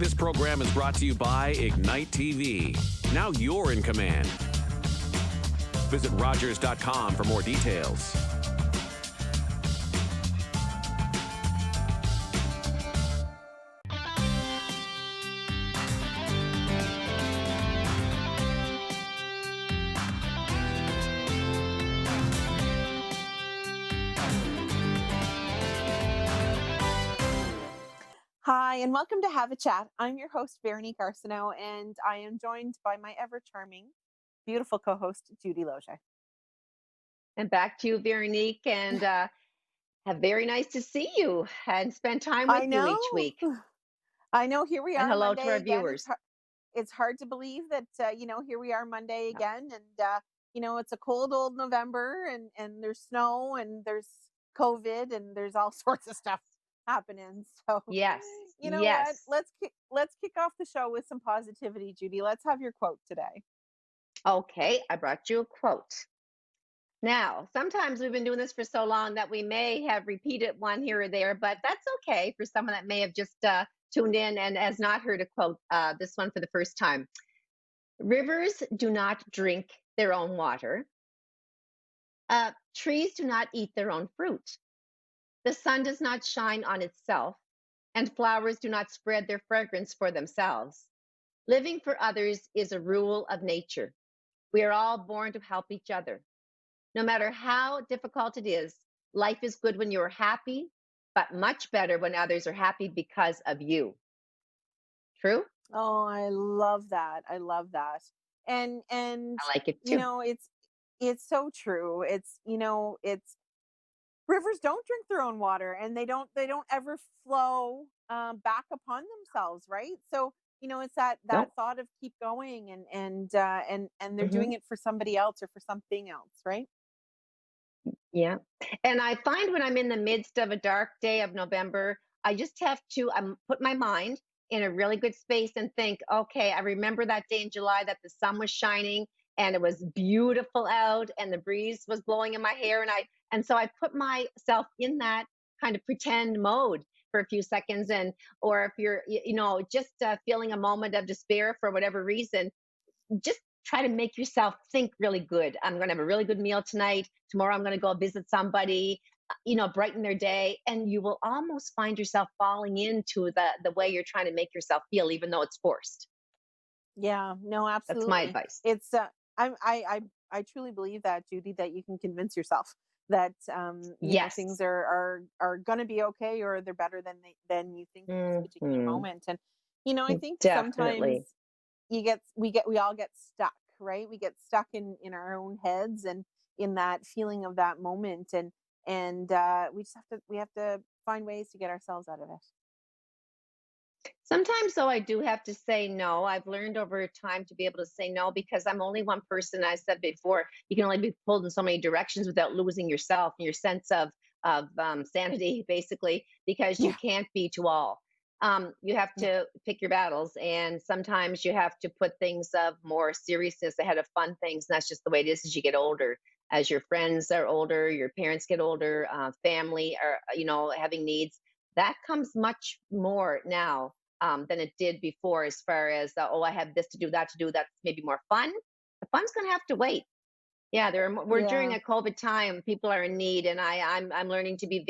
This program is brought to you by Ignite TV. Now you're in command. Visit Rogers.com for more details. Hi, and welcome to Have a Chat. I'm your host, Veronique Arsenault, and I am joined by my ever-charming, beautiful co-host, Judy Loge. And back to you, Veronique, and very nice to see you and spend time with I you know. each week. I know. Here we And are hello to Monday our again. viewers. It's hard to believe that, here we are Monday Yeah. again. And, it's a cold old November and there's snow and there's COVID and there's all sorts of stuff happening. So, Yes, you know what? yes. Let's kick off the show with some positivity, Judy. Let's have your quote today. Okay, I brought you a quote. Now, sometimes we've been doing this for so long that we may have repeated one here or there, but that's okay for someone that may have just tuned in and has not heard a quote, this one for the first time. Rivers do not drink their own water. Trees do not eat their own fruit. The sun does not shine on itself, and flowers do not spread their fragrance for themselves. Living for others is a rule of nature. We are all born to help each other. No matter how difficult it is, life is good when you're happy, but much better when others are happy because of you. True? Oh, I love that. I love that. And I like it too. it's so true. It's rivers don't drink their own water and they don't ever flow back upon themselves, right? So, it's that Nope. thought of keep going and they're hmm doing it for somebody else or for something else, right? Yeah. And I find when I'm in the midst of a dark day of November, I just have to put my mind in a really good space and think, okay, I remember that day in July that the sun was shining and it was beautiful out and the breeze was blowing in my hair. And so I put myself in that kind of pretend mode for a few seconds. And, or if you're, just feeling a moment of despair for whatever reason, just try to make yourself think really good. I'm going to have a really good meal tonight. Tomorrow I'm going to go visit somebody, brighten their day. And you will almost find yourself falling into the way you're trying to make yourself feel, even though it's forced. Yeah, no, That's my absolutely. advice. It's I truly believe that, Judy, that you can convince yourself that things Yes. are going to be okay or they're better than you think in this particular hmm moment. And I think sometimes Definitely. we all get stuck, right? We get stuck in our own heads and in that feeling of that moment and we have to find ways to get ourselves out of it. Sometimes, though, I do have to say no. I've learned over time to be able to say no because I'm only one person. I said before, you can only be pulled in so many directions without losing yourself and your sense of sanity, basically, because you Yeah. can't be to all. You have Yeah. to pick your battles, and sometimes you have to put things of more seriousness ahead of fun things. And that's just the way it is as you get older. As your friends are older, your parents get older, family are, having needs. That comes much more now than it did before, as far as I have this to do, that to do. That's maybe more fun. The fun's going to have to wait. Yeah, we're during Yeah. a COVID time. People are in need, and I'm learning to be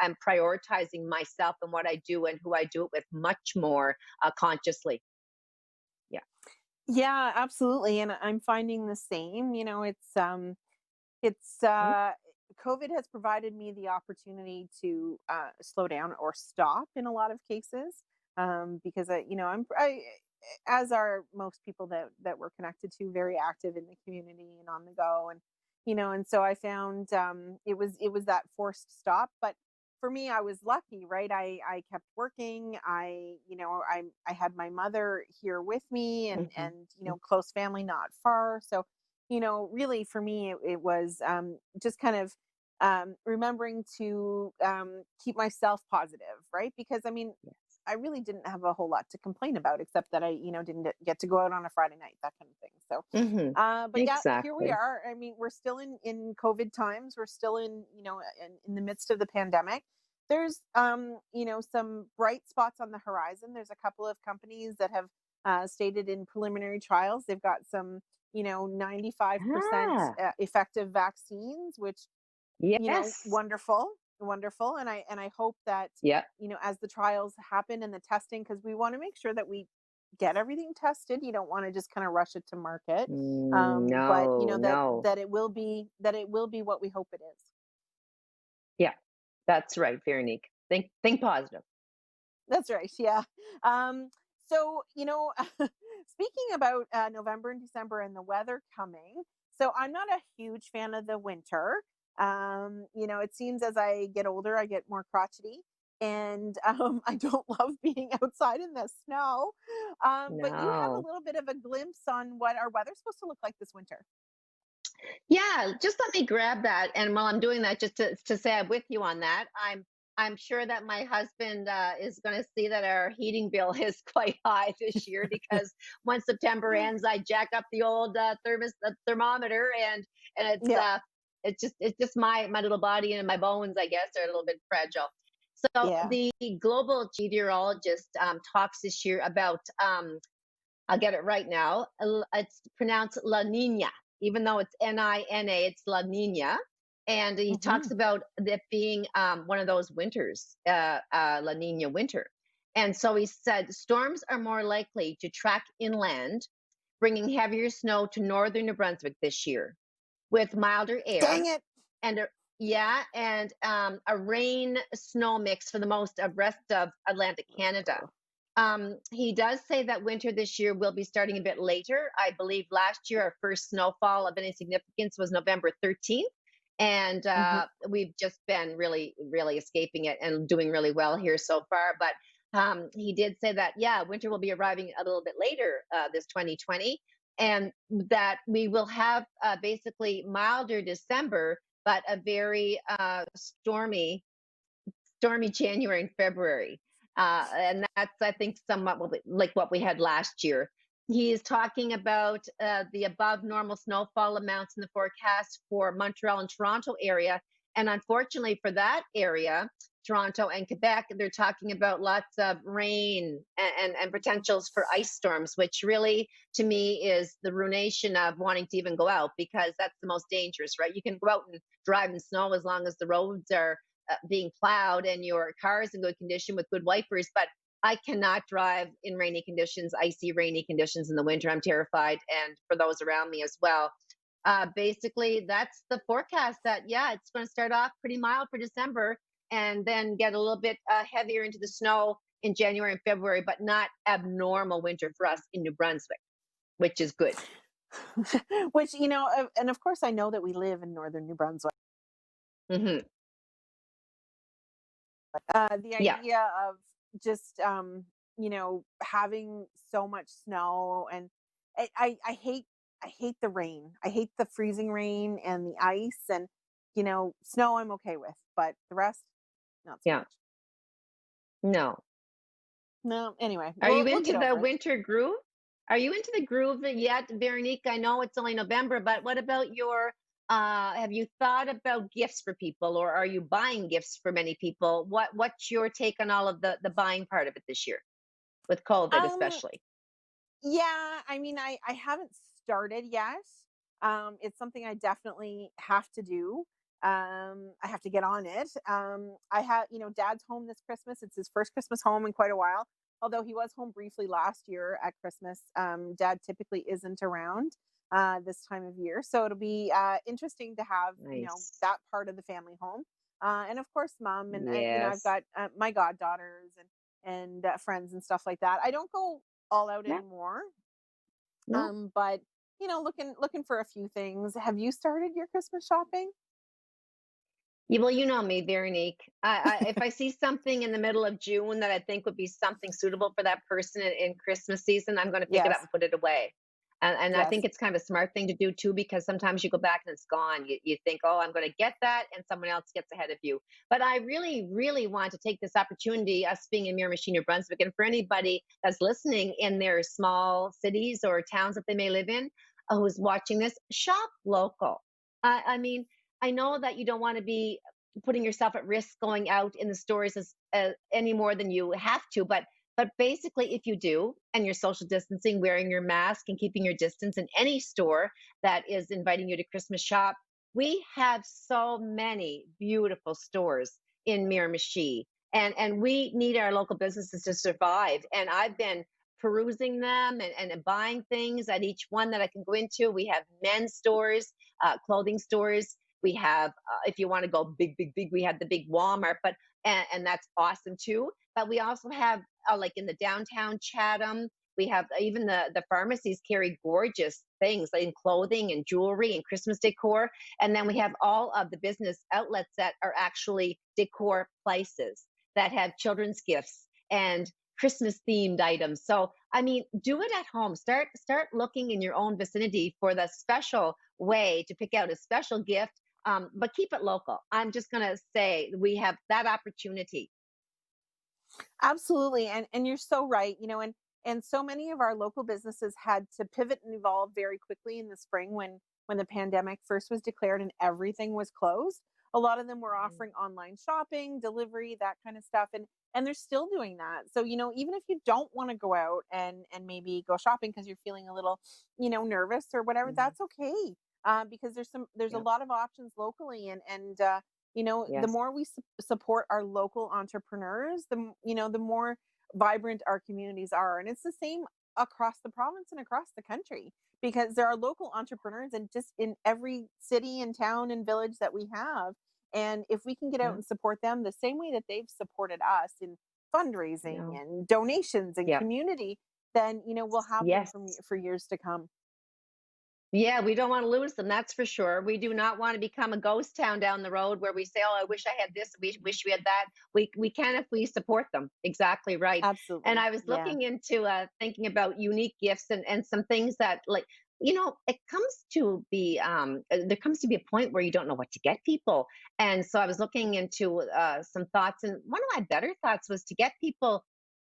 I'm prioritizing myself and what I do and who I do it with much more consciously. Yeah. Yeah, absolutely. And I'm finding the same. It's Mhm. COVID has provided me the opportunity to slow down or stop in a lot of cases, because as are most people that we're connected to, very active in the community and on the go, and so I found it was that forced stop, but for me, I was lucky, right? I kept working. I had my mother here with me, and close family not far, so really for me, it was just kind of remembering to keep myself positive, right? Because I mean, Yes. I really didn't have a whole lot to complain about, except that I, didn't get to go out on a Friday night, that kind of thing. So, hmm but yeah, here we Exactly. are. I mean, we're still in COVID times. We're still in the midst of the pandemic. there's some bright spots on the horizon. There's a couple of companies that have stated in preliminary trials they've got some 95% Ah, effective vaccines, which yes. wonderful, wonderful. And I hope that Yep. as the trials happen and the testing, because we want to make sure that we get everything tested. You don't want to just kind of rush it to market. But No, that no. it will be what we hope it is. Yeah, that's right, Veronique. Think positive. That's right. Yeah. So, speaking about November and December and the weather coming, so I'm not a huge fan of the winter. It seems as I get older, I get more crotchety. And I don't love being outside in the snow. But you have a No. little bit of a glimpse on what our weather's supposed to look like this winter. Yeah, just let me grab that. And while I'm doing that, just to say I'm with you on that, I'm sure that my husband is going to see that our heating bill is quite high this year because once September ends, I jack up the old thermometer, and Yeah. it's just my little body and my bones, I guess, are a little bit fragile. So Yeah. the global meteorologist talks this year about I'll get it right now. It's pronounced La Nina, even though it's Nina, it's La Nina. And he Hmm. talks about it being one of those winters, La Nina winter. And so he said storms are more likely to track inland, bringing heavier snow to northern New Brunswick this year, with milder Dang air it. and yeah, and a rain snow mix for the most of rest of Atlantic Canada. Oh. He does say that winter this year will be starting a bit later. I believe last year our first snowfall of any significance was November 13th. And Hmm. we've just been really, really escaping it and doing really well here so far. But he did say that, yeah, winter will be arriving a little bit later this 2020, and that we will have basically milder December, but a very stormy January and February. And that's, I think, somewhat like what we had last year. He is talking about the above normal snowfall amounts in the forecast for Montreal and Toronto area. And unfortunately for that area, Toronto and Quebec, they're talking about lots of rain and potentials for ice storms, which really, to me, is the ruination of wanting to even go out because that's the most dangerous, right? You can go out and drive in snow as long as the roads are being plowed and your car is in good condition with good wipers. But I cannot drive in rainy conditions, icy, rainy conditions in the winter. I'm terrified, and for those around me as well. Basically, that's the forecast that, yeah, it's going to start off pretty mild for December and then get a little bit heavier into the snow in January and February, but not abnormal winter for us in New Brunswick, which is good. Which, and of course, I know that we live in northern New Brunswick. Hmm. The Yeah. idea of just having so much snow, and I hate the rain. I hate the freezing rain and the ice, and snow I'm okay with, but the rest not so Yeah. much. No. No, anyway, Are you we'll into get the over it. winter groove? Are you into the groove yet, Veronique? I know it's only November, but what about have you thought about gifts for people, or are you buying gifts for many people? What's your take on all of the buying part of it this year with COVID Um, especially? yeah, I mean, I haven't started yet. It's something I definitely have to do. I have to get on it. I have, Dad's home this Christmas. It's his first Christmas home in quite a while. Although he was home briefly last year at Christmas. Dad typically isn't around this time of year, so it'll be interesting to have Nice. that part of the family home. And of course, Mom, and I've Yes. got my goddaughters and friends and stuff like that. I don't go all out Yeah. anymore. No. But looking for a few things. Have you started your Christmas shopping? Yeah, well, you know me, Veronique. If I see something in the middle of June that I think would be something suitable for that person in Christmas season, I'm going to pick it up Yes. and put it away. And I think Yes. it's kind of a smart thing to do too, because sometimes you go back and it's gone. You think, oh, I'm going to get that, and someone else gets ahead of you. But I really, really want to take this opportunity, us being in Miramichi, New Brunswick, and for anybody that's listening in their small cities or towns that they may live in, who's watching this, shop local. I mean, I know that you don't want to be putting yourself at risk going out in the stores any more than you have to. But basically, if you do, and you're social distancing, wearing your mask, and keeping your distance in any store that is inviting you to Christmas shop, we have so many beautiful stores in Miramichi, and we need our local businesses to survive. And I've been perusing them and buying things at each one that I can go into. We have men's stores, clothing stores. We have, if you want to go big, big, big, we have the big Walmart, and that's awesome too. But we also have, like in the downtown Chatham, we have even the pharmacies carry gorgeous things like in clothing and jewelry and Christmas decor. And then we have all of the business outlets that are actually decor places that have children's gifts and Christmas themed items. So, I mean, do it at home. Start looking in your own vicinity for the special way to pick out a special gift, but keep it local. I'm just going to say we have that opportunity. Absolutely. And you're so right, and so many of our local businesses had to pivot and evolve very quickly in the spring when the pandemic first was declared and everything was closed. A lot of them were Mhm. offering online shopping, delivery, that kind of stuff, and they're still doing that. So, even if you don't want to go out and maybe go shopping because you're feeling a little, nervous or whatever, Mhm. that's okay. Because there's a Yep. lot of options locally, and the Yes. more we support our local entrepreneurs, the more vibrant our communities are. And it's the same across the province and across the country, because there are local entrepreneurs and just in every city and town and village that we have. And if we can get out Yeah. and support them the same way that they've supported us in fundraising Yeah. and donations and Yep. community, then we'll have them Yes. for years to come. Yeah, we don't want to lose them, that's for sure. We do not want to become a ghost town down the road where we say, "Oh, I wish I had this. We wish we had that." We can if we support them. Exactly right. And Absolutely. I was Yeah. looking into thinking about unique gifts and some things that like it comes to be there comes to be a point where you don't know what to get people. And so I was looking into some thoughts, and one of my better thoughts was to get people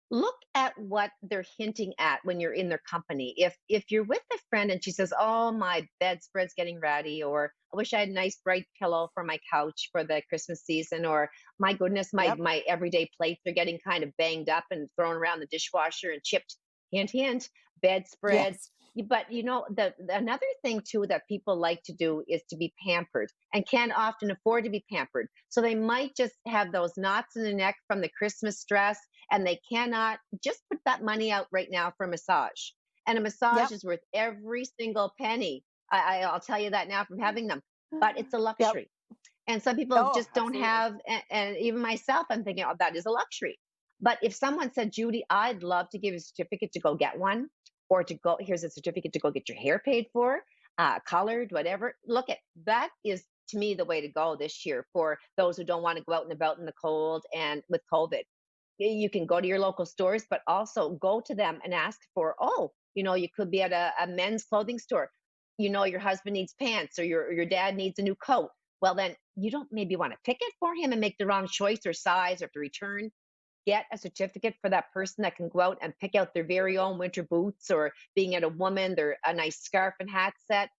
look at what they're hinting at when you're in their company. If you're with a friend and she says, "Oh, my bedspread's getting ratty," or "I wish I had a nice bright pillow for my couch for the Christmas season," or "My goodness, my Yep. my everyday plates are getting kind of banged up and thrown around the dishwasher and chipped." Hint, hint, bedspread. Yes. But another thing too that people like to do is to be pampered and can't often afford to be pampered. So they might just have those knots in the neck from the Christmas stress, and they cannot just put that money out right now for a massage. And a massage Yep. is worth every single penny. I'll tell you that now from having them, but it's a Yep. luxury. And some people Oh, just don't absolutely. have, and even myself, I'm thinking, oh, that is a luxury. But if someone said, "Judy, I'd love to give you a certificate to go get one, or to go, here's a certificate to go get your hair paid for, colored, whatever." Look at that is to me the way to go this year for those who don't want to go out and about in the cold and with COVID. You can go to your local stores, but also go to them and ask for, oh, you could be at a men's clothing store. Your husband needs pants, or your dad needs a new coat. Well, then you don't maybe want to pick it for him and make the wrong choice or size or to return. Get a certificate for that person that can go out and pick out their very own winter boots, or being at a woman, their a nice scarf and hat set.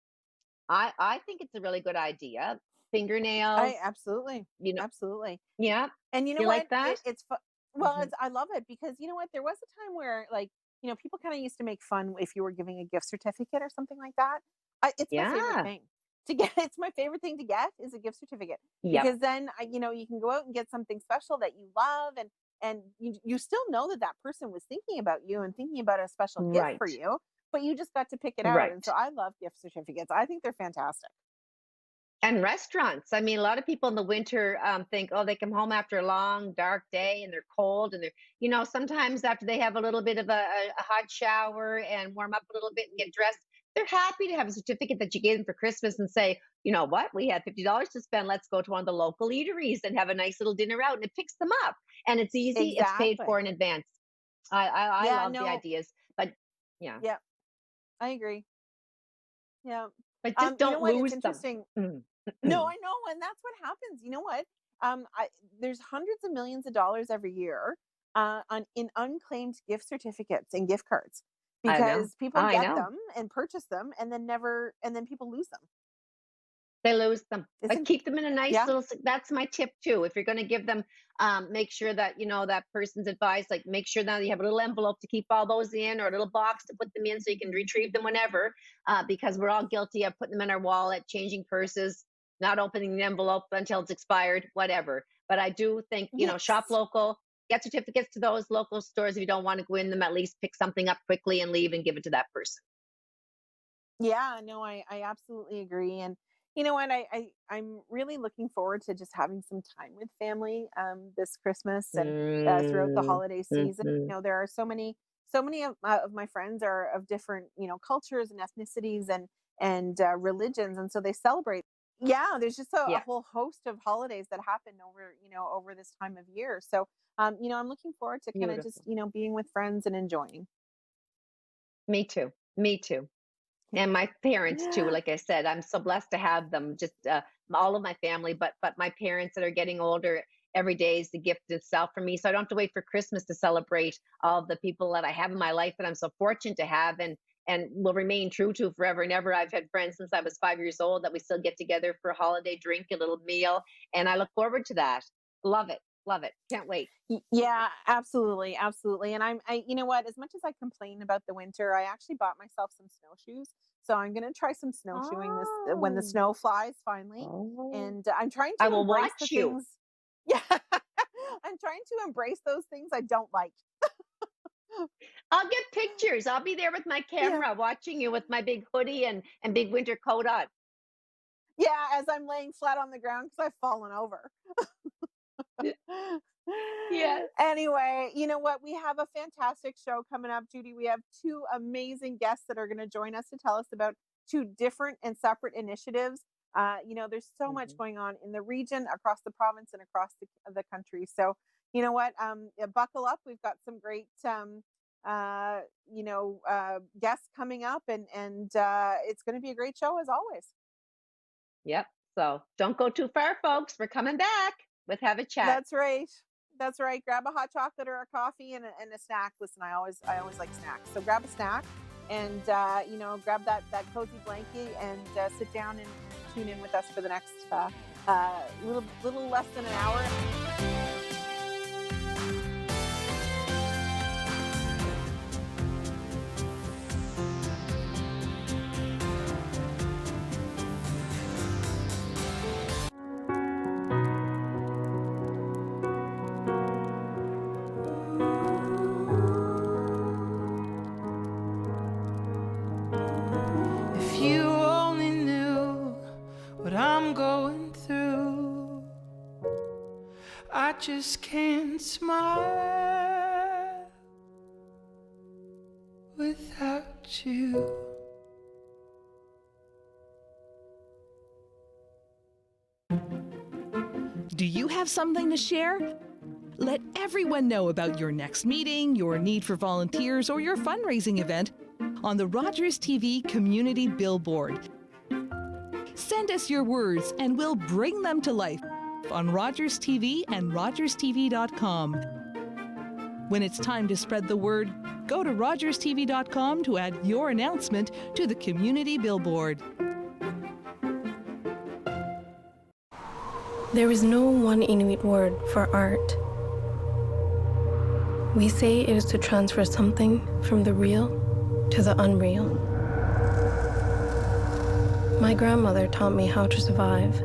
I think it's a really good idea. Fingernails, I absolutely, you know, absolutely. yeah. And you know You what? like that? Well, Hmm. I love it because you know what? There was a time where, like, people kind of used to make fun if you were giving a gift certificate or something like that. It's my favorite Yeah. thing to get. It's my favorite thing to get is a gift certificate, Yep. because then you can go out and get something special that you love, and you still know that that person was thinking about you and thinking about a special gift for Right. you, but you just got to pick it out. And so Right. I love gift certificates. I think they're fantastic. And restaurants. I mean, a lot of people in the winter think, oh, they come home after a long, dark day and they're cold, and sometimes after they have a little bit of a hot shower and warm up a little bit and get dressed, they're happy to have a certificate that you gave them for Christmas and say, "You know what? We had $50 to spend. Let's go to one of the local eateries and have a nice little dinner out." And it picks them up, and it's easy. It's paid for Exactly. in advance. I Yeah. love the No. ideas, but yeah, Yeah. I agree. Yeah. but just You know don't what? It's lose them. interesting. Mm. No, I know, and that's what happens. You know what? There's hundreds of millions of dollars every year on in unclaimed gift certificates and gift cards, I know. because people I get know. them and purchase them and then people lose them. They lose them. But Isn't keep them in a nice Yeah. little, that's my tip too. If you're going to give them, make sure that, that person's advice, like make sure that you have a little envelope to keep all those in, or a little box to put them in so you can retrieve them whenever, because we're all guilty of putting them in our wallet, changing purses, not opening the envelope until it's expired, whatever. But I do think, shop Yes. local, get certificates to those local stores. If you don't want to go in them, at least pick something up quickly and leave and give it to that person. Yeah, no, I absolutely agree. And you know what? I'm really looking forward to just having some time with family this Christmas and throughout the Mm, holiday season. mhm. There are so many of my friends are of different, cultures and ethnicities and religions, and so they celebrate. Yeah, there's just a Yeah, whole host of holidays that happen over this time of year. So, I'm looking forward to kind of just, beautiful. being with friends and enjoying. Me too. Me too. And my parents too. Yeah. Like I said, I'm so blessed to have them. Just all of my family, but my parents that are getting older. Every day is the gift itself for me. So I don't have to wait for Christmas to celebrate all of the people that I have in my life that I'm so fortunate to have, and will remain true to forever and ever. I've had friends since I was 5 years old that we still get together for a holiday drink, a little meal, and I look forward to that. Love it, love it. Can't wait. Yeah, absolutely, absolutely. And you know what? As much as I complain about the winter, I actually bought myself some snowshoes. So I'm going to try some snowshoeing this when the Oh, snow flies finally. oh! And I'm trying I to will embrace the watch you. things. Yeah, I'm trying to embrace those things I don't like. I'll get pictures. I'll be there with my Yeah, camera watching you with my big hoodie and big winter coat on. yeah. As I'm laying flat on the ground because I've fallen over. Yes. Anyway, you know what? We have a fantastic show coming up, Judy. We have two amazing guests that are going to join us to tell us about two different and separate initiatives. There's so much Mhm. going on in the region, across the province, and across the country. So, you know what? Buckle up. We've got some great, guests coming up, and it's going to be a great show as always. Yep. So don't go too far, folks. We're coming back with Have a Chat. That's right. That's right. Grab a hot chocolate or a coffee and a snack. Listen, I always like snacks. So grab a snack and grab that cozy blanket and sit down and tune in with us for the next little less than an hour. If you only knew what I'm going through, I just can't smile without you. Do you have something to share? Let everyone know about your next meeting, your need for volunteers, or your fundraising event on the Rogers TV Community Billboard. Send us your words and we'll bring them to life on Rogers TV and rogerstv.com. When it's time to spread the word, go to rogerstv.com to add your announcement to the Community Billboard. There is no one Inuit word for art. We say it is to transfer something from the real to the unreal. My grandmother taught me how to survive.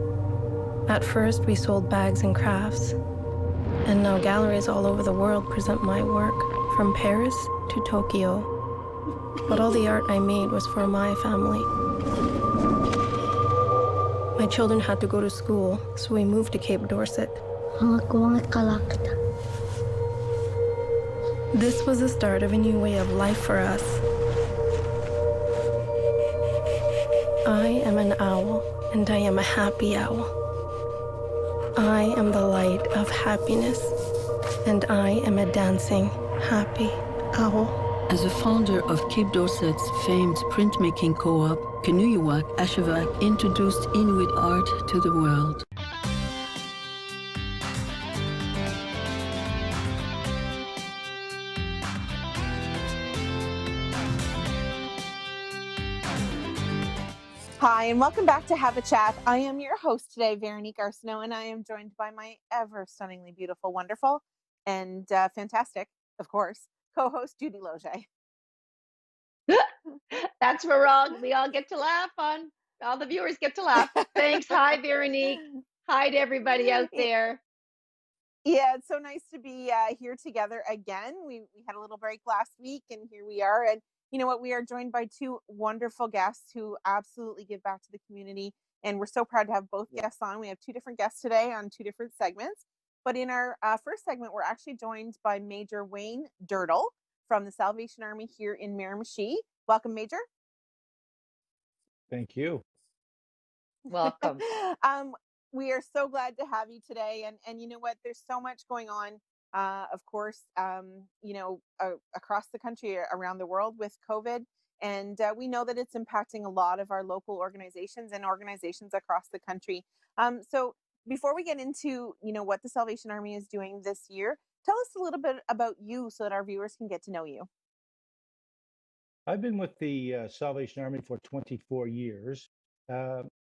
At first, we sold bags and crafts, and now galleries all over the world present my work, from Paris to Tokyo. But all the art I made was for my family. My children had to go to school, so we moved to Cape Dorset. This was the start of a new way of life for us. I am an owl, and I am a happy owl. I am the light of happiness, and I am a dancing, happy owl. As a founder of Cape Dorset's famed printmaking co-op, Kanuyuwak Ashevak introduced Inuit art to the world. Hi, and welcome back to Have a Chat. I am your host today, Veronique Arsenault, and I am joined by my ever stunningly beautiful, wonderful, and fantastic, of course, co-host Judy Loge. That's where we all get to laugh on. All the viewers get to laugh. Thanks. Hi, Veronique. Hi to everybody out there. Yeah, it's so nice to be here together again. We had a little break last week, and here we are. And you know what? We are joined by two wonderful guests who absolutely give back to the community. And we're so proud to have both guests on. We have two different guests today on two different segments. But in our first segment, we're actually joined by Major Wayne Dirtle from the Salvation Army here in Miramichi. Welcome, Major. Thank you. Welcome. We are so glad to have you today. And you know what? There's so much going on, of course, across the country, around the world with COVID. And we know that it's impacting a lot of our local organizations and organizations across the country. So before we get into, what the Salvation Army is doing this year, tell us a little bit about you so that our viewers can get to know you. I've been with the Salvation Army for 24 years,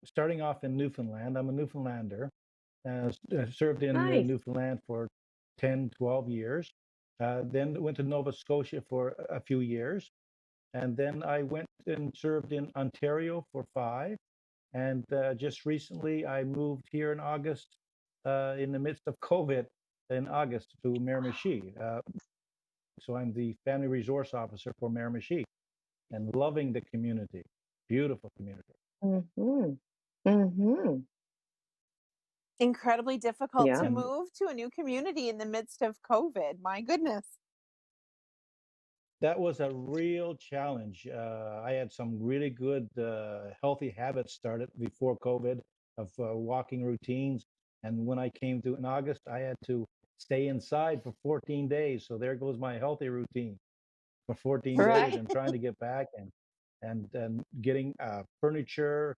starting off in Newfoundland. I'm a Newfoundlander. Served in Nice. Newfoundland for 10, 12 years. Then went to Nova Scotia for a few years. And then I went and served in Ontario for 5. And just recently, I moved here in August, in the midst of COVID, in August to Miramichi. So I'm the Family Resource Officer for Miramichi and loving the community. Beautiful community. Mm-hmm. Mm-hmm. Incredibly difficult Yeah. to move to a new community in the midst of COVID. My goodness. That was a real challenge. I had some really good healthy habits started before COVID of walking routines. And when I came to in August, I had to stay inside for 14 days. So there goes my healthy routine for 14 days Right. and trying to get back and getting furniture,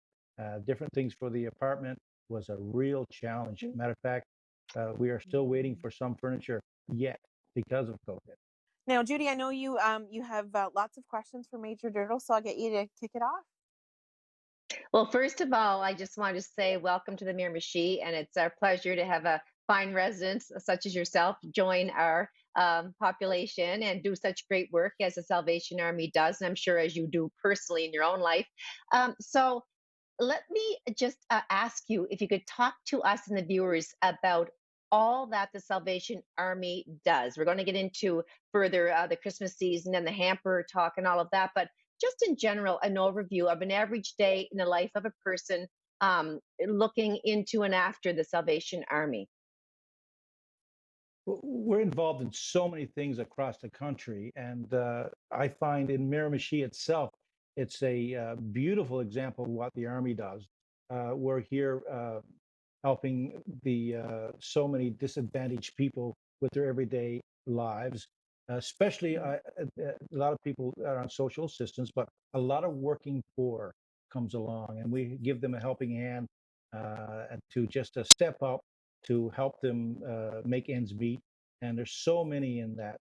different things for the apartment was a real challenge. Matter of fact, we are still waiting for some furniture yet because of COVID. Now, Judy, I know you have lots of questions for Major Dirtle, so I'll get you to kick it off. Well, first of all, I just want to say welcome to the Miramichi, and it's our pleasure to have a fine resident such as yourself join our population and do such great work as the Salvation Army does, and I'm sure as you do personally in your own life. So let me just ask you if you could talk to us and the viewers about all that the Salvation Army does. We're going to get into further the Christmas season and the hamper talk and all of that, but just in general, an overview of an average day in the life of a person looking into and after the Salvation Army. We're involved in so many things across the country, and I find in Miramichi itself, it's a beautiful example of what the Army does. We're here helping the so many disadvantaged people with their everyday lives, especially a lot of people are on social assistance, but a lot of working poor comes along, and we give them a helping hand and to just step up to help them make ends meet. And there's so many in that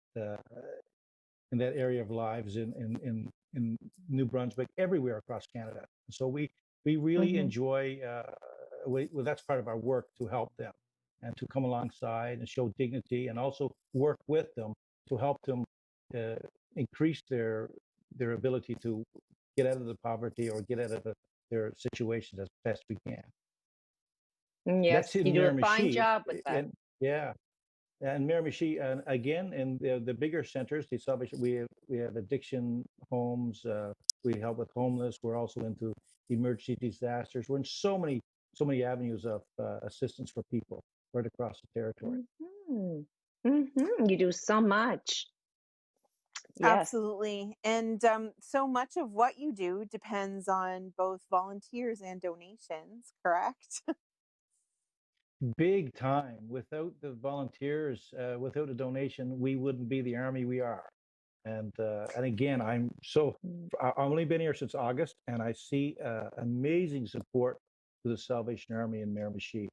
area of lives in New Brunswick, everywhere across Canada. So we really Mm-hmm. enjoy. Well, that's part of our work to help them and to come alongside and show dignity, and also work with them to help them uh, increase their ability to get out of the poverty or get out of their situations as best we can. Yes, That's in you do a fine Miramichi, job with that. and yeah, and Miramichi, and again, in the bigger centers, the Salvation, we have addiction homes. We help with homeless. We're also into emergency disasters. We're in so many avenues of assistance for people right across the territory. Mm-hmm. Mm-hmm. You do so much. Yes. Absolutely. And so much of what you do depends on both volunteers and donations, correct? Big time. Without the volunteers, without a donation, we wouldn't be the Army we are. And again, I've only been here since August, and I see amazing support to the Salvation Army in Miramichi.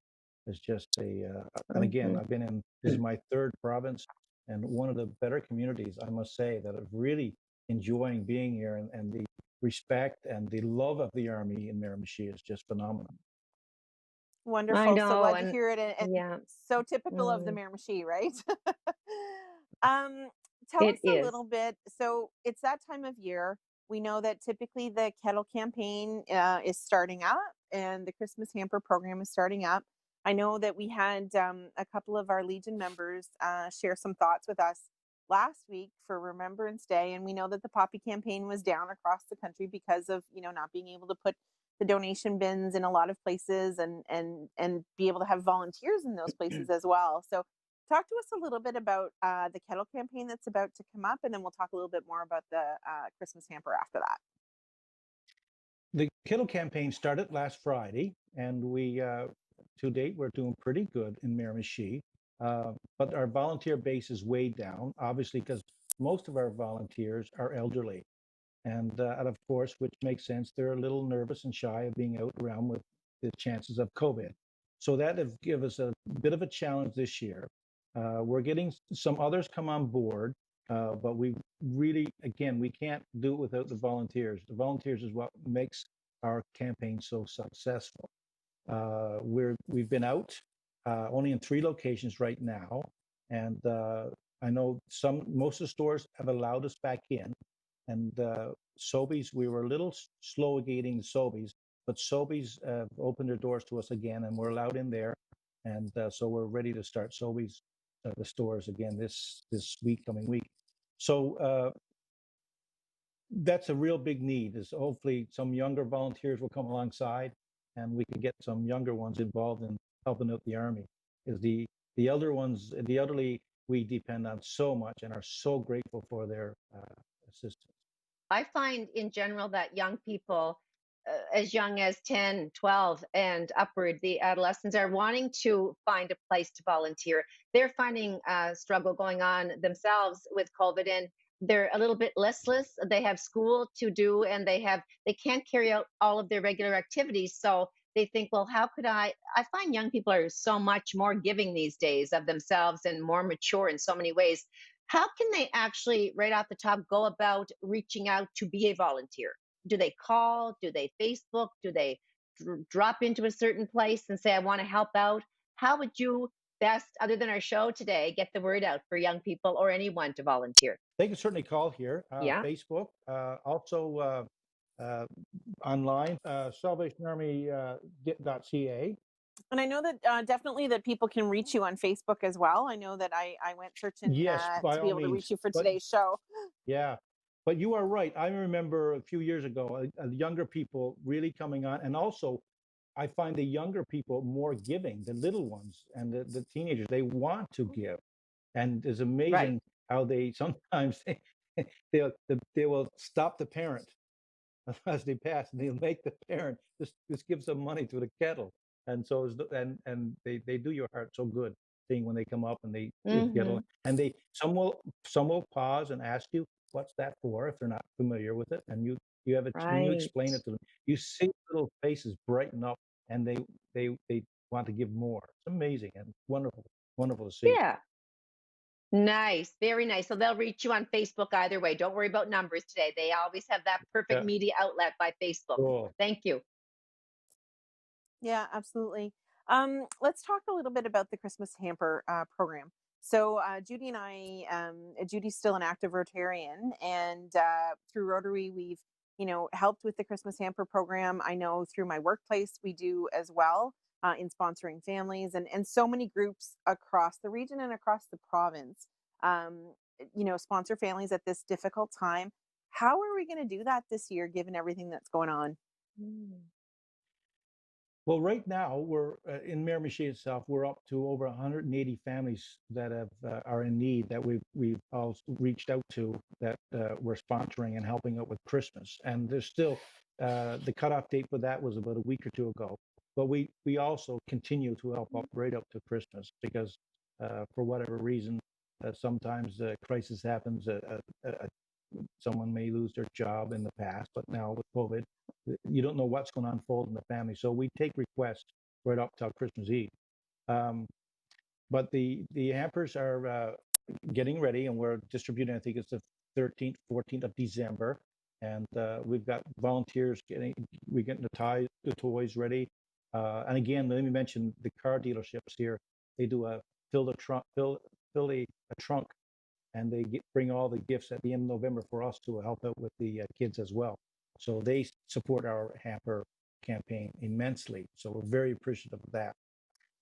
It's just and again, Mm-hmm. I've been in, this is my third province, and one of the better communities, I must say, that I'm really enjoying being here, and respect and the love of the Army in Miramichi is just phenomenal. I Wonderful. So know, glad to and hear it, and yeah, so typical of the mm, Miramichi, right? um, Tell us it a is. little bit. So it's that time of year. We know that typically the kettle campaign is starting up, and the Christmas hamper program is starting up. I know that we had a couple of our Legion members share some thoughts with us last week for Remembrance Day, and we know that the Poppy campaign was down across the country because of not being able to put the donation bins in a lot of places, and be able to have volunteers in those places as well. So talk to us a little bit about the kettle campaign that's about to come up, and then we'll talk a little bit more about the Christmas hamper after that. The Kittle campaign started last Friday, and we, to date, we're doing pretty good in Miramichi. But our volunteer base is way down, obviously, because most of our volunteers are elderly. And of course, which makes sense, they're a little nervous and shy of being out around with the chances of COVID. So that have given us a bit of a challenge this year. We're getting some others come on board, but we really, again, we can't do it without the volunteers. The volunteers is what makes our campaign so successful. We've been out only in 3 locations right now, and I know most of the stores have allowed us back in, and Sobeys, we were a little slow getting Sobeys, but Sobeys opened their doors to us again, and we're allowed in there, and so we're ready to start Sobeys the stores again this coming week. So that's a real big need. Is hopefully some younger volunteers will come alongside, and we can get some younger ones involved in helping out the Army. Is the elder ones, the elderly, we depend on so much and are so grateful for their assistance. I find in general that young people, as young as 10, 12, and upward, the adolescents are wanting to find a place to volunteer. They're finding a struggle going on themselves with COVID, and they're a little bit listless. They have school to do, and they can't carry out all of their regular activities. So they think, well, how could I find young people are so much more giving these days of themselves and more mature in so many ways. How can they actually, right off the top, go about reaching out to be a volunteer? Do they call? Do they Facebook? Do they drop into a certain place and say, I want to help out? How would you best, other than our show today, get the word out for young people or anyone to volunteer? They can certainly call here, Yeah. Facebook, also online, salvationarmy.ca. And I know that definitely that people can reach you on Facebook as well. I know that I went searching Yes, by to be all able to reach means. you for But today's show. yeah, but you are right. I remember a few years ago, younger people really coming on. And also, I find the younger people more giving, the little ones and the teenagers, they want to give. And it's Right. amazing how they sometimes they will stop the parent as they pass, and they'll make the parent just give some money to the kettle. And so and they do your heart so good seeing when they come up and they get Hmm. and they some will pause and ask you what's that for if they're not familiar with it, and you have when you Right. explain it to them, you see little faces brighten up, and they want to give more. It's amazing and wonderful to see. Yeah. Nice. Very nice. So they'll reach you on Facebook either way. Don't worry about numbers today. They always have that perfect Yeah, media outlet by Facebook. cool. Thank you. Yeah, absolutely. Let's talk a little bit about the Christmas hamper program. So Judy and Judy's still an active Rotarian, and through Rotary, we've helped with the Christmas hamper program. I know through my workplace we do as well in sponsoring families, and so many groups across the region and across the province. Sponsor families at this difficult time. How are we going to do that this year, given everything that's going on? Mm. Well, right now we're in Miramichi itself. We're up to over 180 families that are in need that we've all reached out to that we're sponsoring and helping out with Christmas. And there's still the cutoff date for that was about a week or two ago. But we also continue to help up right up to Christmas because for whatever reason, sometimes a crisis happens. Someone may lose their job in the past, but now with COVID, you don't know what's going to unfold in the family. So we take requests right up till Christmas Eve. Um, but the hampers are getting ready, and we're distributing. I think it's the 13th, 14th of December. And we've got volunteers we're getting the toys ready. And again, let me mention the car dealerships here. They do a fill a trunk, and they bring all the gifts at the end of November for us to help out with the kids as well. So they support our hamper campaign immensely. So we're very appreciative of that.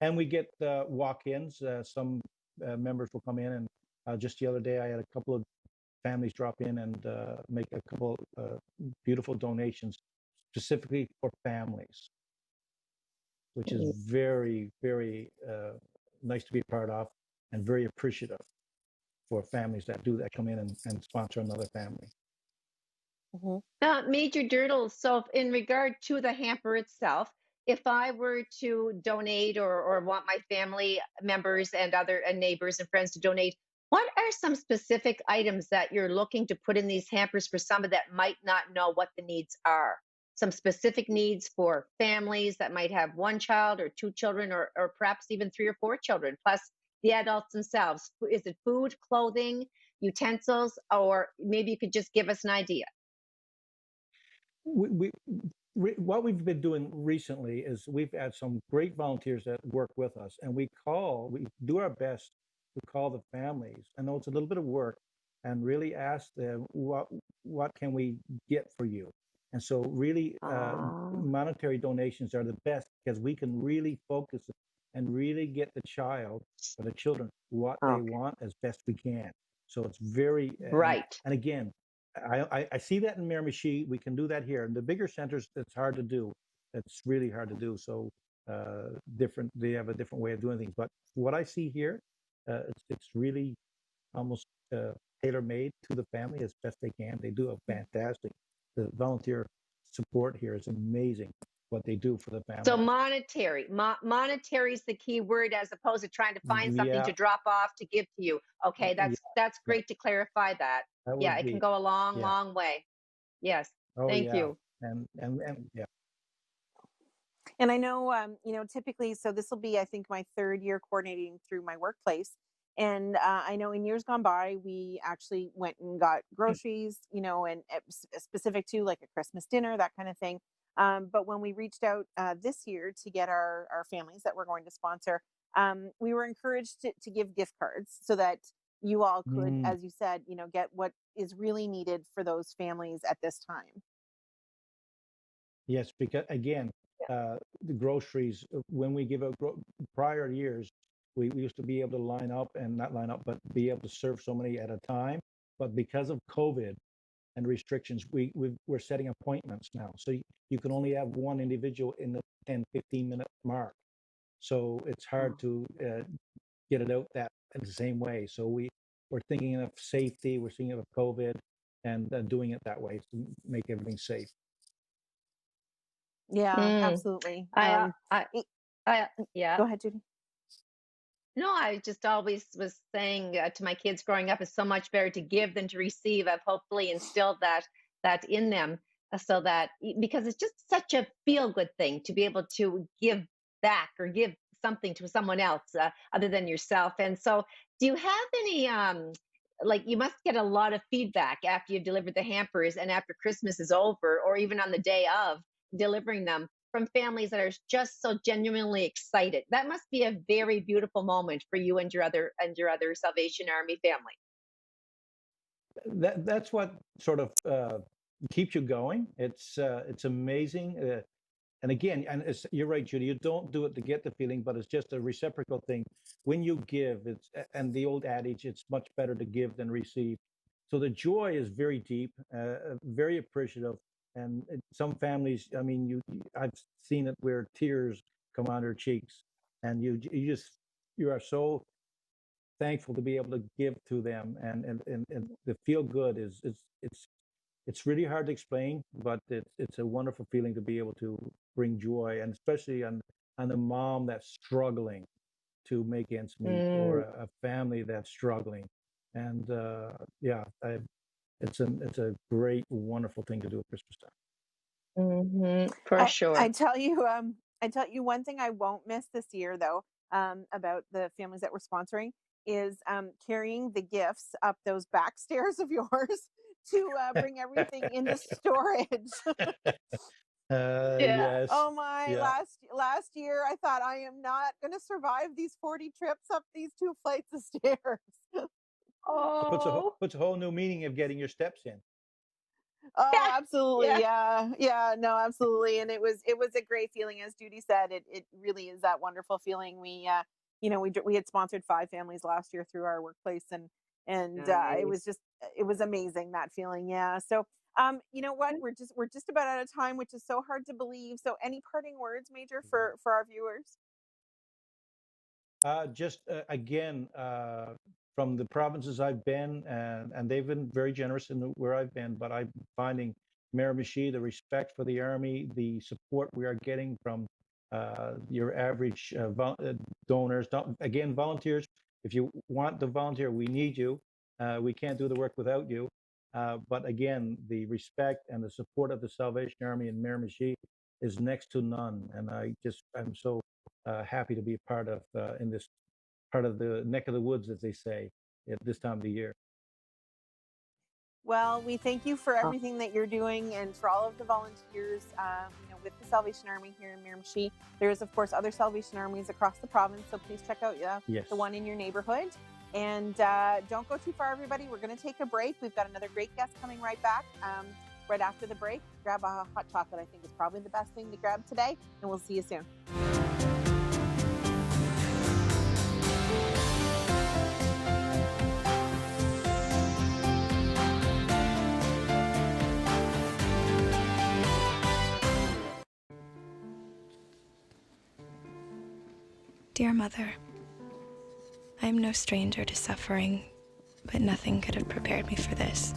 And we get walk-ins. Some members will come in, and just the other day, I had a couple of families drop in and make a couple beautiful donations specifically for families, which is very, very nice to be part of, and very appreciative for families that do that, come in and sponsor another family. Major Dirtle, so in regard to the hamper itself, if I were to donate or want my family members and other neighbors and friends to donate, what are some specific items that you're looking to put in these hampers for somebody that might not know what the needs are? Some specific needs for families that might have one child or two children, or perhaps even 3 or 4 children, plus the adults themselves. Is it food, clothing, utensils, or maybe you could just give us an idea? What we've been doing recently is we've had some great volunteers that work with us, and we do our best to call the families. I know it's a little bit of work, and really ask them what can we get for you. And so really monetary donations are the best, because we can really focus and really get the child or the children what they want as best we can. So it's very right. And again, I see that in Miramichi. We can do that here. In the bigger centers, it's hard to do. It's really hard to do. So they have a different way of doing things. But what I see here, it's really almost tailor-made to the family as best they can. They do a fantastic. The volunteer support here is amazing. What they do for the family. So monetary is the key word, as opposed to trying to find something to drop off to give to you. Okay, that's great to clarify that. Yeah, it can go a long way. Yes. Thank you. And yeah. And I know, typically, so this will be, I think, my 3rd year coordinating through my workplace. And I know in years gone by, we actually went and got groceries, and specific to like a Christmas dinner, that kind of thing. But when we reached out this year to get our families that we're going to sponsor, we were encouraged to give gift cards so that you all could, as you said, get what is really needed for those families at this time. Yes, because again, the groceries, when we give out prior years, we used to be able to not line up, but be able to serve so many at a time. But because of COVID and restrictions, we're setting appointments now. So you can only have one individual in the 10-15 minute mark. So it's hard to get it out that in the same way. So we're thinking of safety, we're thinking of COVID, and doing it that way to make everything safe. Yeah, absolutely. Yeah. Go ahead, Judy. No, I just always was saying to my kids growing up, it's so much better to give than to receive. I've hopefully instilled that in them, so that, because it's just such a feel-good thing to be able to give back or give something to someone else other than yourself. And so, do you have any you must get a lot of feedback after you've delivered the hampers and after Christmas is over, or even on the day of delivering them, from families that are just so genuinely excited? That must be a very beautiful moment for you and your other Salvation Army family. That's what sort of keeps you going. It's amazing. And again, you're right, Judy. You don't do it to get the feeling, but it's just a reciprocal thing. When you give, and the old adage, it's much better to give than receive. So the joy is very deep, very appreciative. And some families, I mean, I've seen it where tears come on their cheeks, and you are so thankful to be able to give to them, and the feel good it's really hard to explain, but it's a wonderful feeling to be able to bring joy, and especially on a mom that's struggling to make ends meet, or a family that's struggling, and it's a great, wonderful thing to do at Christmas time. For sure. I tell you one thing I won't miss this year, though, about the families that we're sponsoring, is carrying the gifts up those back stairs of yours to bring everything into storage. Yeah. Yes. Oh my, Yeah. last year I thought I am not going to survive these 40 trips up these 2 flights of stairs. Oh. Puts a whole new meaning of getting your steps in. Oh, Yeah. absolutely. Yeah. Yeah, no, absolutely. And it was a great feeling, as Judy said. It really is that wonderful feeling. We had sponsored 5 families last year through our workplace, and it was Nice. just it was amazing, that feeling. Yeah. So you know what? We're just about out of time, which is so hard to believe. So any parting words, Major, Yeah. for our viewers? Just again, from the provinces I've been, and they've been very generous in where I've been, but I'm finding Miramichi, the respect for the Army, the support we are getting from your average donors. Again, volunteers, if you want to volunteer, we need you. We can't do the work without you. But again, the respect and the support of the Salvation Army in Miramichi is next to none. And I'm so happy to be a part of in this part of the neck of the woods, as they say, at this time of the year. Well, we thank you for everything that you're doing, and for all of the volunteers, with the Salvation Army here in Miramichi. There is, of course, other Salvation Armies across the province, so please check out Yes. the one in your neighborhood. And don't go too far, everybody. We're going to take a break. We've got another great guest coming right back. Right after the break, grab a hot chocolate. I think is probably the best thing to grab today, and we'll see you soon. Dear Mother, I am no stranger to suffering, but nothing could have prepared me for this.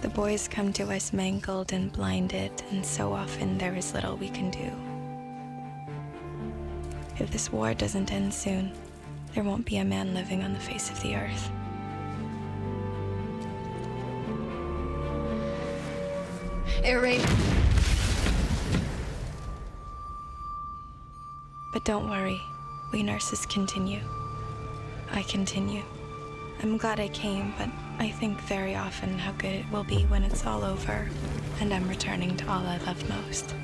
The boys come to us mangled and blinded, and so often there is little we can do. If this war doesn't end soon, there won't be a man living on the face of the earth. Air raid. But don't worry, we nurses continue. I continue. I'm glad I came, but I think very often how good it will be when it's all over and I'm returning to all I love most,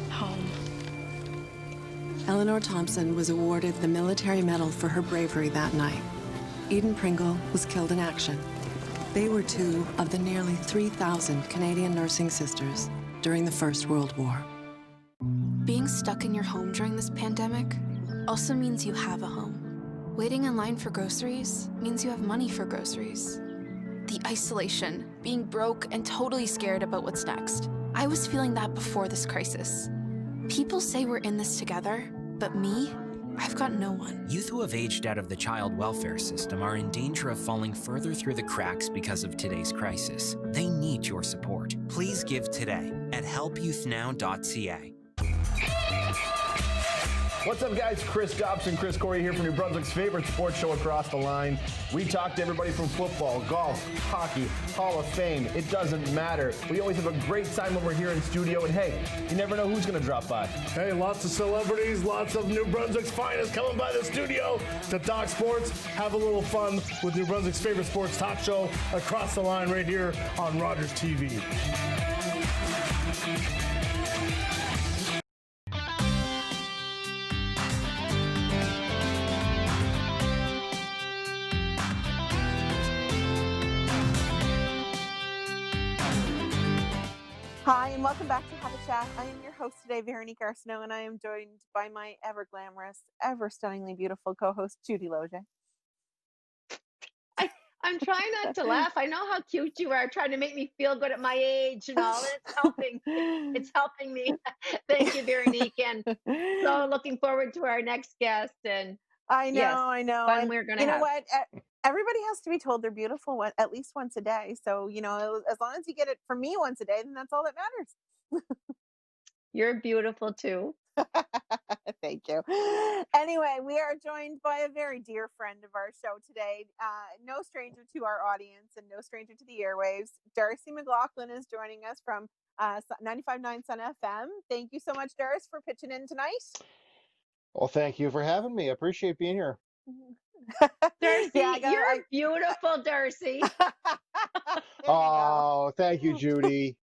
home. Eleanor Thompson was awarded the Military Medal for her bravery that night. Eden Pringle was killed in action. They were 2 of the nearly 3,000 Canadian nursing sisters during the First World War. Being stuck in your home during this pandemic also means you have a home. Waiting in line for groceries means you have money for groceries. The isolation, being broke and totally scared about what's next. I was feeling that before this crisis. People say we're in this together, but me, I've got no one. Youth who have aged out of the child welfare system are in danger of falling further through the cracks because of today's crisis. They need your support. Please give today at helpyouthnow.ca. What's up, guys? Chris Dobson, Chris Corey here from New Brunswick's favorite sports show, Across the Line. We talk to everybody from football, golf, hockey, Hall of Fame. It doesn't matter. We always have a great time when we're here in studio, and hey, you never know who's going to drop by. Hey, lots of celebrities, lots of New Brunswick's finest coming by the studio to talk sports, have a little fun with New Brunswick's favorite sports talk show, Across the Line, right here on Rogers TV. Hi, and welcome back to Have a Chat. I am your host today, Veronique Arsenault, and I am joined by my ever glamorous, ever stunningly beautiful co-host, Judy Loge. I'm trying not to laugh. I know how cute you are, trying to make me feel good at my age and all. And it's helping. It's helping me. Thank you, Veronique. And so looking forward to our next guest. And I know, yes, I know. fun And we're going to you know have. what? Everybody has to be told they're beautiful at least once a day. So, as long as you get it from me once a day, then that's all that matters. You're beautiful too. Thank you. Anyway, we are joined by a very dear friend of our show today. No stranger to our audience and no stranger to the airwaves. Darcy McLaughlin is joining us from 95.9 Sun FM. Thank you so much, Darcy, for pitching in tonight. Well, thank you for having me. I appreciate being here. Darcy, you're beautiful, Darcy. Oh, Oh, thank you, Judy.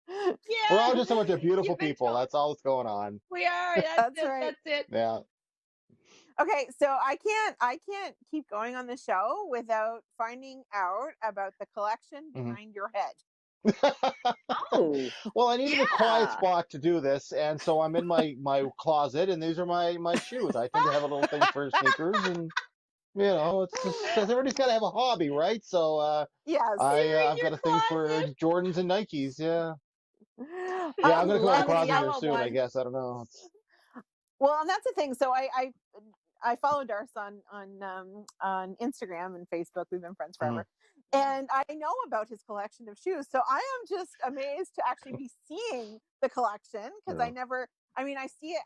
We're all Yeah, just a bunch of beautiful you've been people. told. That's all that's going on. We are. That's That's it. right. That's it. Yeah. Okay, so I can't keep going on the show without finding out about the collection Mhm. behind your head. Oh, Well, I needed a quiet yeah. spot to do this, and so I'm in my closet, and these are my shoes. I tend to have a little thing for sneakers, and it's just everybody's got to have a hobby, right? So Yes. They're in I've your got a thing for closet. Jordans and Nikes. Yeah, yeah. I I'm gonna come out of the love the closet here yellow soon. I one. guess I don't know. Well, and that's the thing. So I follow Darce on Instagram and Facebook. We've been friends Mhm. forever. And I know about his collection of shoes. So I am just amazed to actually be seeing the collection because Yeah. I see it.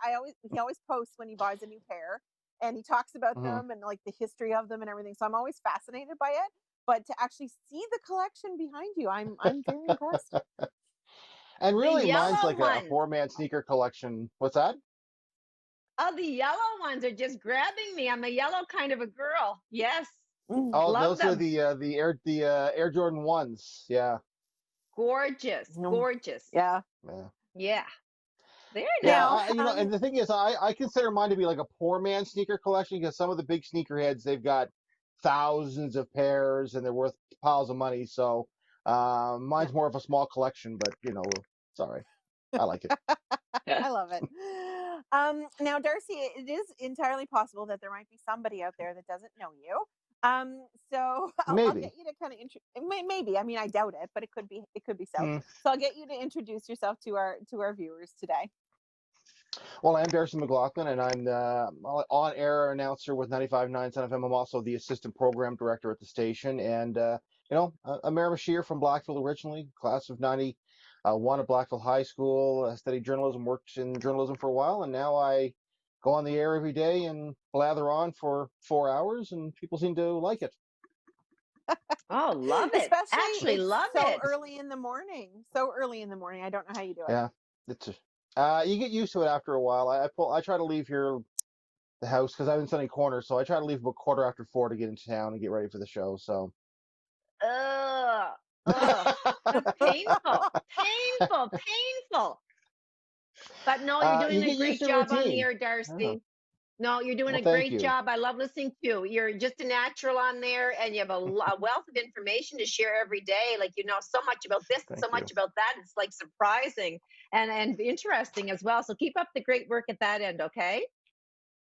He always posts when he buys a new pair and he talks about Mhm. them and like the history of them and everything. So I'm always fascinated by it. But to actually see the collection behind you, I'm very impressed. And The really, mine's yellow like a ones. four-man sneaker collection. What's that? Oh, the yellow ones are just grabbing me. I'm a yellow kind of a girl. Yes. Mm. Oh, Love those are them. the Air Jordan ones. Yeah, Gorgeous. Mm. Gorgeous. Yeah. yeah. Yeah. Very Yeah, nice. Now, and the thing is, I consider mine to be like a poor man sneaker collection because some of the big sneakerheads, they've got thousands of pairs and they're worth piles of money. So yeah. mine's more of a small collection, but sorry, I like it. I love it. Now, Darcy, it is entirely possible that there might be somebody out there that doesn't know you. So I'll get Maybe. you to kind of maybe. I mean, I doubt it, but it could be. It could be so. Mm. So I'll get you to introduce yourself to our viewers today. Well, I'm Darcy McLaughlin, and I'm the on-air announcer with 95.9 Son FM. I'm also the assistant program director at the station, and a Miramichi from Blackville originally, class of '91 at Blackville High School. Studied journalism, worked in journalism for a while, and now I go on the air every day and blather on for 4 hours, and people seem to like it. Oh, love it. Especially, Actually, it's love so it. early in the morning. So early in the morning. I don't know how you do it. Yeah, you get used to it after a while. I try to leave here the house because I live in Sunny Corner, so I try to leave about 4:15 to get into town and get ready for the show. So. Ugh. Ugh. That's painful. Painful. Painful. But no, you're You doing a get used great to job on the routine. air, Oh, Darcy. No, you're doing well, a thank great you. job. I love listening to you. You're just a natural on there, and you have a wealth of information to share every day. Like you know so much about this and Thank so you. much about that. It's like surprising and interesting as well. So keep up the great work at that end, okay?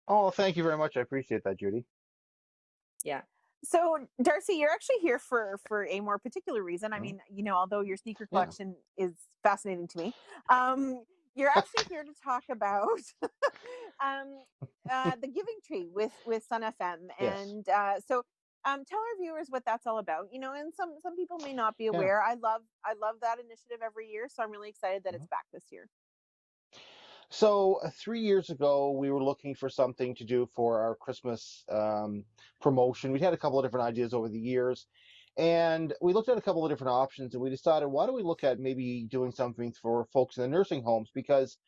Oh, thank you very much. I appreciate that, Judy. Yeah. So, Darcy, you're actually here for a more particular reason. I Oh, mean, although your sneaker yeah. collection is fascinating to me, you're actually here to talk about the Giving Tree with Sun FM, Yes. and tell our viewers what that's all about. And some people may not be Yeah. aware. I love that initiative every year, so I'm really excited that Mhm. it's back this year. So 3 years ago, we were looking for something to do for our Christmas promotion. We'd had a couple of different ideas over the years, and we looked at a couple of different options, and we decided, why don't we look at maybe doing something for folks in the nursing homes? Because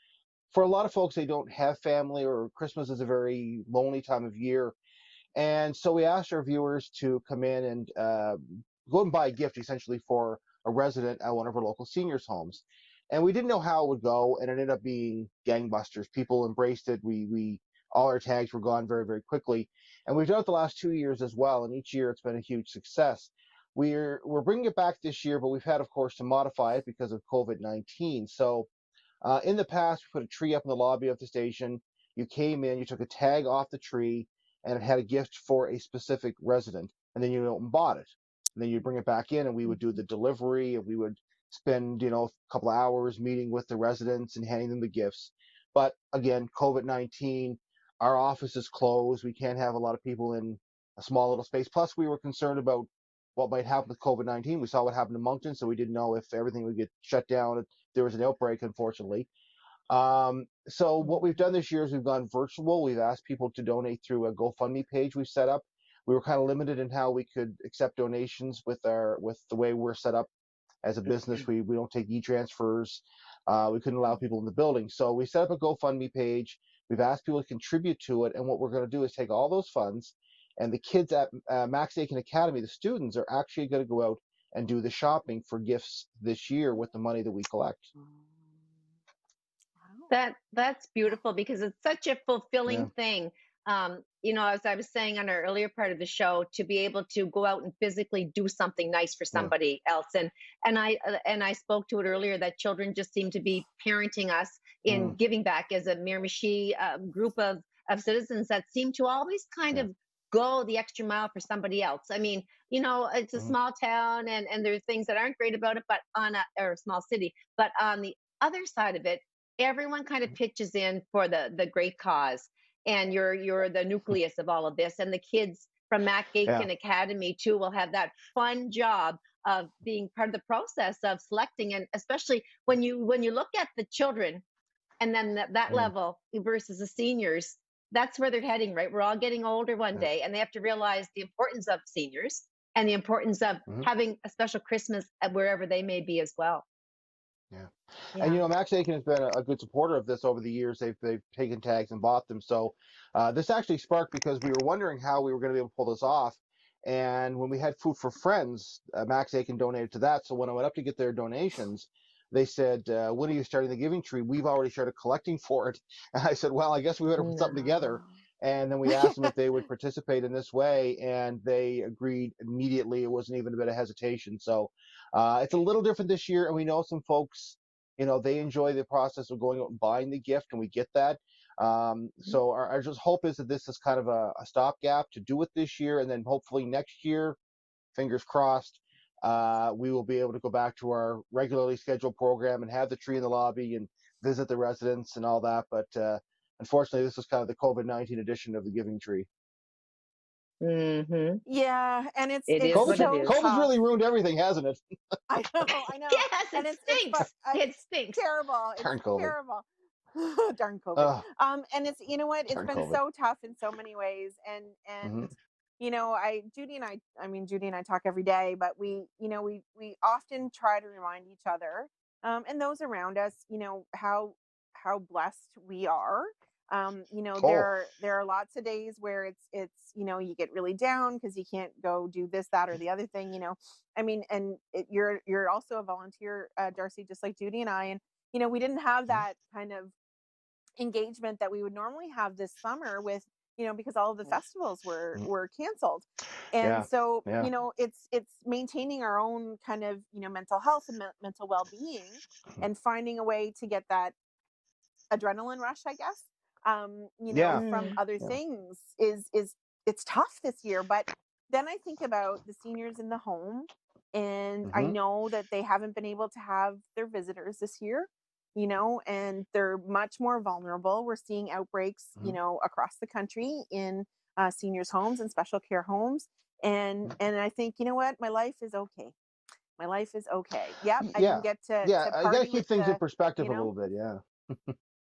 for a lot of folks, they don't have family, or Christmas is a very lonely time of year. And so we asked our viewers to come in and go and buy a gift essentially for a resident at one of our local seniors' homes. And we didn't know how it would go, and it ended up being gangbusters. People embraced it. We all our tags were gone very, very quickly. And we've done it the last 2 years as well, and each year it's been a huge success. We're bringing it back this year, but we've had, of course, to modify it because of COVID-19. So in the past, we put a tree up in the lobby of the station. You came in, you took a tag off the tree, and it had a gift for a specific resident, and then you went and bought it. And then you bring it back in, and we would do the delivery, and we would spend, a couple of hours meeting with the residents and handing them the gifts. But again, COVID-19, our office is closed. We can't have a lot of people in a small little space. Plus, we were concerned about what might happen with COVID-19. We saw what happened in Moncton, so we didn't know if everything would get shut down if there was an outbreak, unfortunately. So what we've done this year is we've gone virtual. We've asked people to donate through a GoFundMe page we've set up. We were kind of limited in how we could accept donations with the way we're set up as a business. We don't take e-transfers. We couldn't allow people in the building. So we set up a GoFundMe page. We've asked people to contribute to it. And what we're going to do is take all those funds, and the kids at Max Aiken Academy, the students, are actually going to go out and do the shopping for gifts this year with the money that we collect. That's beautiful because it's such a fulfilling Yeah. thing. As I was saying on our earlier part of the show, to be able to go out and physically do something nice for Yeah. somebody else, and I spoke to it earlier that children just seem to be parenting us in giving back as a Miramichi group of citizens that seem to always kind of go the extra mile for somebody else. I mean, it's a small town and there's things that aren't great about it, but or a small city, but on the other side of it, everyone kind of pitches in for the great cause, and you're the nucleus of all of this, and the kids from Mac Aitken Academy too will have that fun job of being part of the process of selecting, and especially when you look at the children and then that level versus the seniors, that's where they're heading, right? We're all getting older one day, and they have to realize the importance of seniors and the importance of having a special Christmas at wherever they may be as well. Yeah. And Max Aiken has been a good supporter of this over the years. They've taken tags and bought them. So this actually sparked because we were wondering how we were going to be able to pull this off. And when we had Food for Friends, Max Aiken donated to that. So when I went up to get their donations, they said, when are you starting the giving tree? We've already started collecting for it. And I said, well, I guess we better put something together. And then we asked them if they would participate in this way, and they agreed immediately. It wasn't even a bit of hesitation. So it's a little different this year, and we know some folks, they enjoy the process of going out and buying the gift, and we get that. So our just hope is that this is kind of a stopgap to do it this year, and then hopefully next year, fingers crossed, we will be able to go back to our regularly scheduled program and have the tree in the lobby and visit the residents and all that. But unfortunately, this was kind of the COVID-19 edition of the Giving Tree. Yeah, and it's COVID's really ruined everything, hasn't it? I know. Yes, and it stinks. It stinks. Terrible. It's Darn COVID. terrible. Darn COVID. And it's it's been COVID. so tough in so many ways. And Judy and I talk every day, but we often try to remind each other and those around us, how blessed we are. There are lots of days where it's you get really down because you can't go do this, that, or the other thing. You're also a volunteer, Darcy, just like Judy and I, and we didn't have that kind of engagement that we would normally have this summer with because all of the festivals were canceled, and so it's maintaining our own kind of mental health and mental well-being, and finding a way to get that adrenaline rush, I guess. From other things is it's tough this year. But then I think about the seniors in the home, and I know that they haven't been able to have their visitors this year, and they're much more vulnerable. We're seeing outbreaks, across the country in seniors' homes and special care homes. And I think, what, my life is okay. My life is okay. Yep, I can get to I party gotta keep things in perspective a little bit.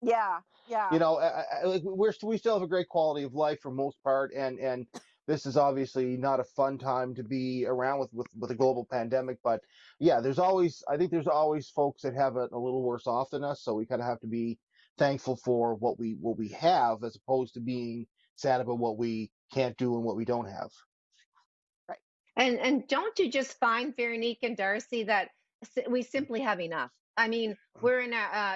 Yeah. We still have a great quality of life for most part, and this is obviously not a fun time to be around with a global pandemic. But I think there's always folks that have it a little worse off than us. So we kind of have to be thankful for what we have, as opposed to being sad about what we can't do and what we don't have. Right. And don't you just find, Veronique and Darcy, that we simply have enough? I mean, we're in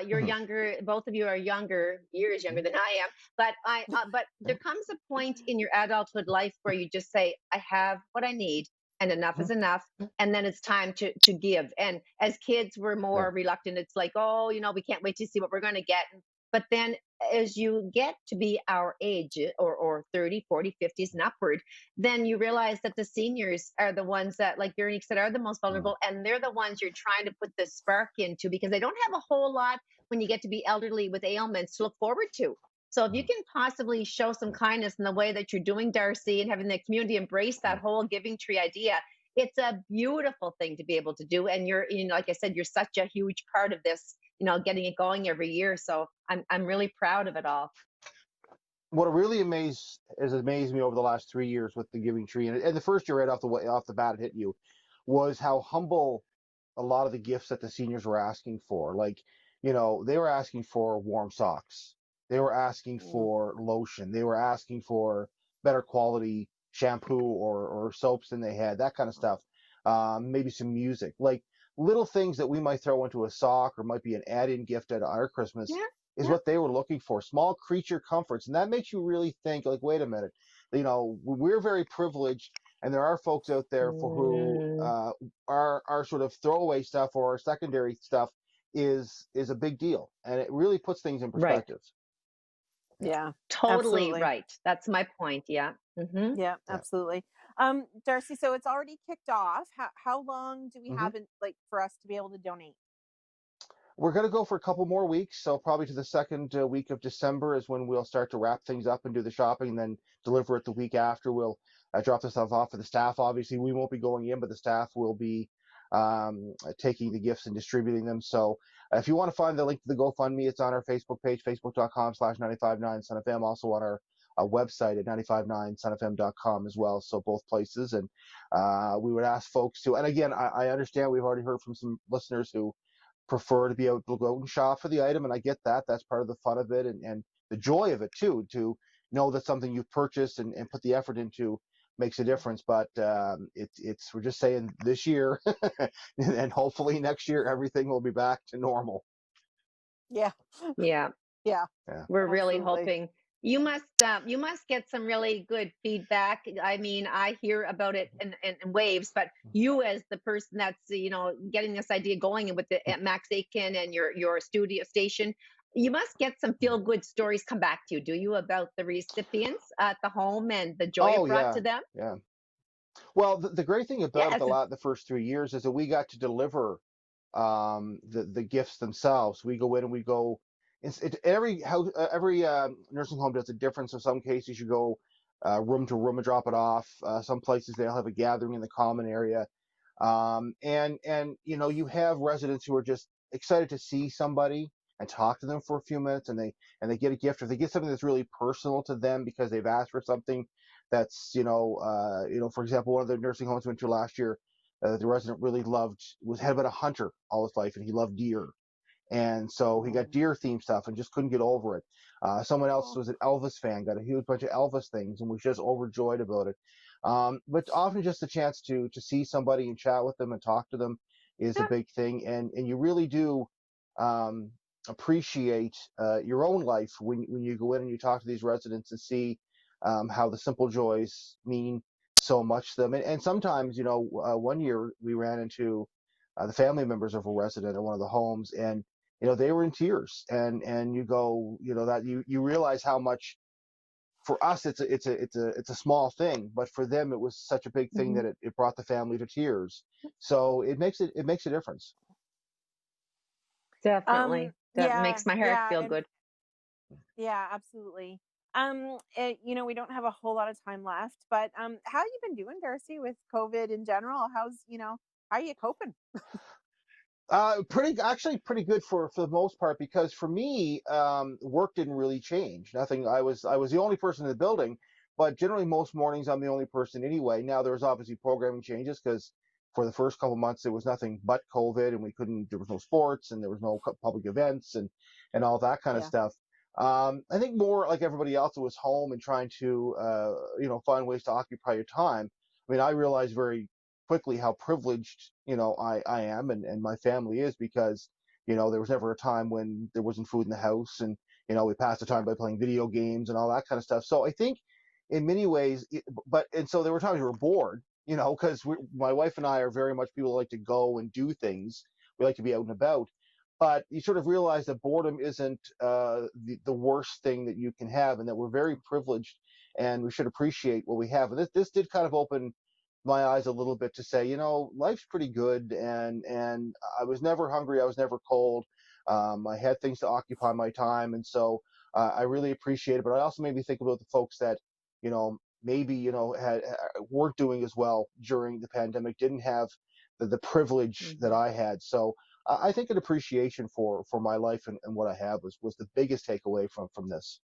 you're younger, both of you are years younger than I am, but there comes a point in your adulthood life where you just say, I have what I need, and enough is enough, and then it's time to give. And as kids, we're more reluctant. It's like, we can't wait to see what we're going to get. But then as you get to be our age, or 30, 40, 50s and upward, then you realize that the seniors are the ones that, like Veronique said, are the most vulnerable, and they're the ones you're trying to put the spark into, because they don't have a whole lot when you get to be elderly with ailments to look forward to. So if you can possibly show some kindness in the way that you're doing, Darcy, and having the community embrace that whole Giving Tree idea, it's a beautiful thing to be able to do. And you're, like I said, you're such a huge part of this, getting it going every year. So I'm really proud of it all. What really amazed me over the last 3 years with the Giving Tree, and the first year right off the bat it hit you, was how humble a lot of the gifts that the seniors were asking for. Like, they were asking for warm socks. They were asking for lotion. They were asking for better quality shampoo or soaps than they had, that kind of stuff. maybe some music, like little things that we might throw into a sock or might be an add-in gift at our Christmas is what they were looking for. Small creature comforts. And that makes you really think, like, wait a minute, we're very privileged, and there are folks out there for who our sort of throwaway stuff or our secondary stuff is a big deal. And it really puts things in perspective. Yeah, Totally absolutely. right. That's my point. Yeah. Yeah, absolutely. Darcy, so it's already kicked off. How long do we have for us to be able to donate? We're going to go for a couple more weeks. So probably to the second week of December is when we'll start to wrap things up and do the shopping, and then deliver it the week after. We'll drop the stuff off for the staff. Obviously, we won't be going in, but the staff will be taking the gifts and distributing them. So if you want to find the link to the GoFundMe, it's on our Facebook page, facebook.com/959sonfm, also on our website at 959sonfm.com as well. So both places. And we would ask folks to, and again, I understand we've already heard from some listeners who prefer to be able to go and shop for the item, and I get that. That's part of the fun of it, and the joy of it too, to know that something you've purchased and put the effort into makes a difference. But it's we're just saying this year and hopefully next year everything will be back to normal. Yeah. Yeah. Yeah. We're really hoping. You must get some really good feedback. I mean, I hear about it in waves, but you, as the person that's getting this idea going with the Max Aitken and your studio station, you must get some feel good stories come back to you. Do you, about the recipients at the home and the joy it brought to them? Yeah. Well, the great thing about it, the first 3 years, is that we got to deliver the gifts themselves. We go in and we go. Every nursing home does it different. So some cases you go room to room and drop it off. Some places they'll have a gathering in the common area, and you have residents who are just excited to see somebody and talk to them for a few minutes, and they get a gift, or they get something that's really personal to them because they've asked for something that's for example, one of the nursing homes we went to last year, the resident really had been a hunter all his life, and he loved deer. And so he got deer themed stuff and just couldn't get over it. Someone else was an Elvis fan, got a huge bunch of Elvis things and was just overjoyed about it. But often just a chance to see somebody and chat with them and talk to them is a big thing. And you really do appreciate your own life when you go in and you talk to these residents and see how the simple joys mean so much to them. And sometimes, one year we ran into the family members of a resident at one of the homes, and they were in tears, and you go, that you realize how much, for us it's a small thing, but for them it was such a big thing that it brought the family to tears. So it makes a difference. Definitely. That makes my heart feel good. Yeah, absolutely. We don't have a whole lot of time left, but how have you been doing, Darcy, with COVID in general? How are you coping? Pretty good for the most part, because for me, work didn't really change. Nothing. I was the only person in the building, but generally most mornings I'm the only person anyway. Now there's obviously programming changes, because for the first couple months there was nothing but COVID, and there was no sports, and there was no public events and all that kind of stuff. I think more like everybody else, it was home and trying to find ways to occupy your time. I mean, I realized very quickly how privileged I am and my family is, because there was never a time when there wasn't food in the house, and we passed the time by playing video games and all that kind of stuff. So I think in many ways, so there were times we were bored, because my wife and I are very much people who like to go and do things. We like to be out and about. But you sort of realize that boredom isn't the worst thing that you can have, and that we're very privileged, and we should appreciate what we have. And this did kind of open my eyes a little bit to say, life's pretty good, and I was never hungry, I was never cold. I had things to occupy my time, and so I really appreciate it. But I also made me think about the folks that maybe weren't doing as well during the pandemic, didn't have the privilege that I had. So I think an appreciation for my life and what I have was the biggest takeaway from this.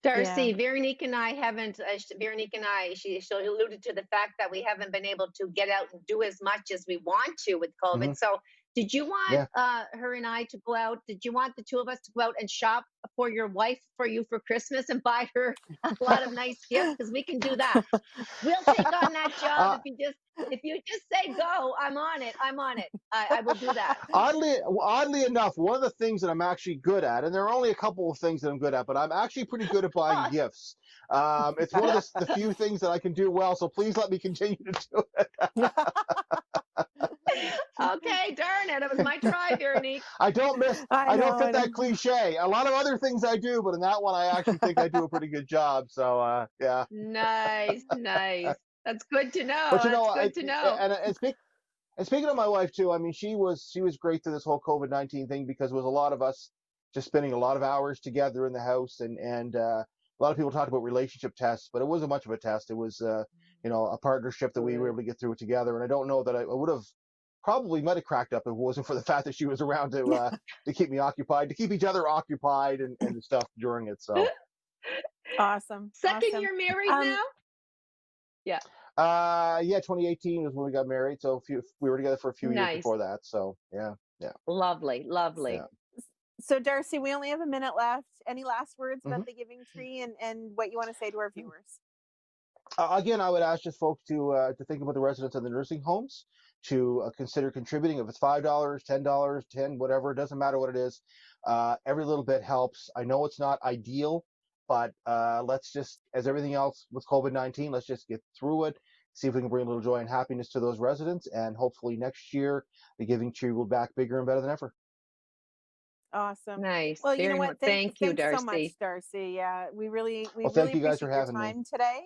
Darcy, Veronique and I haven't, she alluded to the fact that we haven't been able to get out and do as much as we want to with COVID. So Did you want her and I to go out? Did you want the two of us to go out and shop for your wife for you for Christmas and buy her a lot of nice gifts? Because we can do that. We'll take on that job if you just say go. I'm on it. I'm on it. I will do that. Oddly enough, one of the things that I'm actually good at, and there are only a couple of things that I'm good at, but I'm actually pretty good at buying gifts. It's one of the few things that I can do well. So please let me continue to do it. Okay, darn it. It was my try, Veronique. I don't fit that cliche. A lot of other things I do, but in that one, I actually think I do a pretty good job. So, yeah. Nice. That's good to know. But That's good to know. And speaking of my wife too, I mean, she was great through this whole COVID-19 thing because it was a lot of us just spending a lot of hours together in the house, and a lot of people talked about relationship tests, but it wasn't much of a test. It was a partnership that we were able to get through it together. And I don't know that I would have. Probably might have cracked up if it wasn't for the fact that she was around to keep me occupied, to keep each other occupied and stuff during it. So awesome. Second year married now? Yeah. 2018 was when we got married. So we were together for a few years before that. So yeah. Lovely. Yeah. So Darcy, we only have a minute left. Any last words about the Giving Tree and what you want to say to our viewers? Again, I would ask just folks to think about the residents of the nursing homes, to consider contributing. If it's $5, $10, 10, whatever, it doesn't matter what it is. Every little bit helps. I know it's not ideal, but let's just, as everything else with COVID-19, let's just get through it, see if we can bring a little joy and happiness to those residents, and hopefully next year the Giving Tree will be back bigger and better than ever. Awesome. Nice. Well, you know what? Thank you, thanks Darcy. so much, Darcy. Yeah, we really thank you guys for appreciate your having me. time today.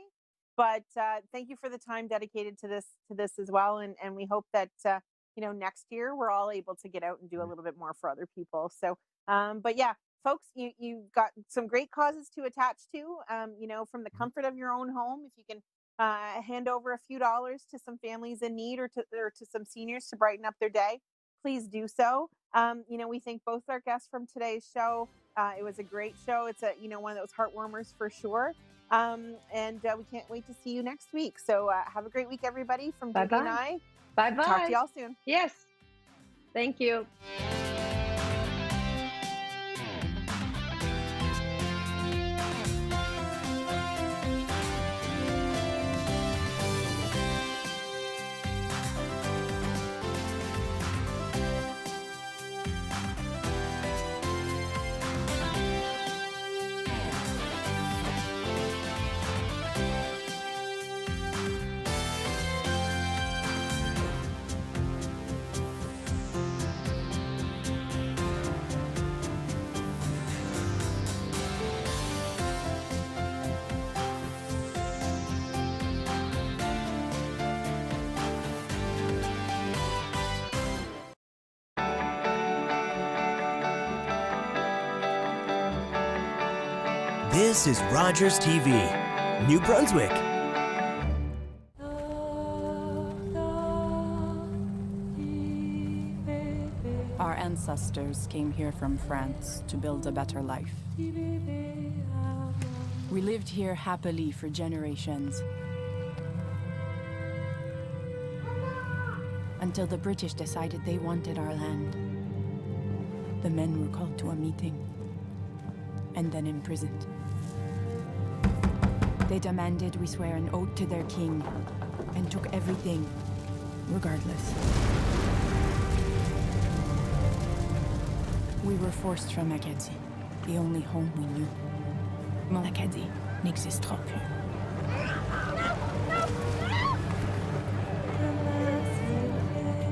But thank you for the time dedicated to this as well, and we hope that next year we're all able to get out and do a little bit more for other people. So, but yeah, folks, you've got some great causes to attach to. From the comfort of your own home, if you can hand over a few dollars to some families in need or to some seniors to brighten up their day, please do so. We thank both our guests from today's show. It was a great show. It's one of those heartwarmers for sure. And we can't wait to see you next week. So have a great week, everybody. From Judy and I. Bye-bye. Talk to y'all soon. Yes. Thank you. This is Rogers TV, New Brunswick. Our ancestors came here from France to build a better life. We lived here happily for generations. Until the British decided they wanted our land. The men were called to a meeting and then imprisoned. They demanded we swear an oath to their king and took everything, regardless. We were forced from Acadie, the only home we knew. Mon Acadie n'existera plus.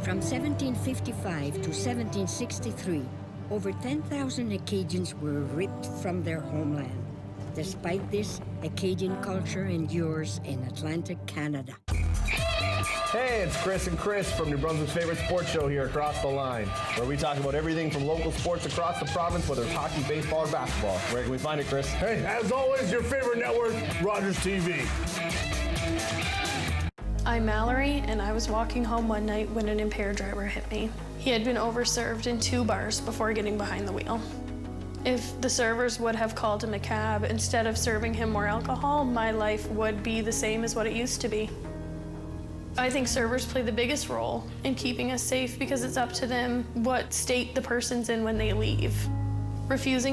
From 1755 to 1763, over 10,000 Acadians were ripped from their homeland. Despite this, Acadian culture endures in Atlantic Canada. Hey, it's Chris and Chris from New Brunswick's favorite sports show here across the line, where we talk about everything from local sports across the province, whether it's hockey, baseball, or basketball. Where can we find it, Chris? Hey, as always, your favorite network, Rogers TV. I'm Mallory, and I was walking home one night when an impaired driver hit me. He had been overserved in 2 bars before getting behind the wheel. If the servers would have called him a cab instead of serving him more alcohol, my life would be the same as what it used to be. I think servers play the biggest role in keeping us safe because it's up to them what state the person's in when they leave. Refusing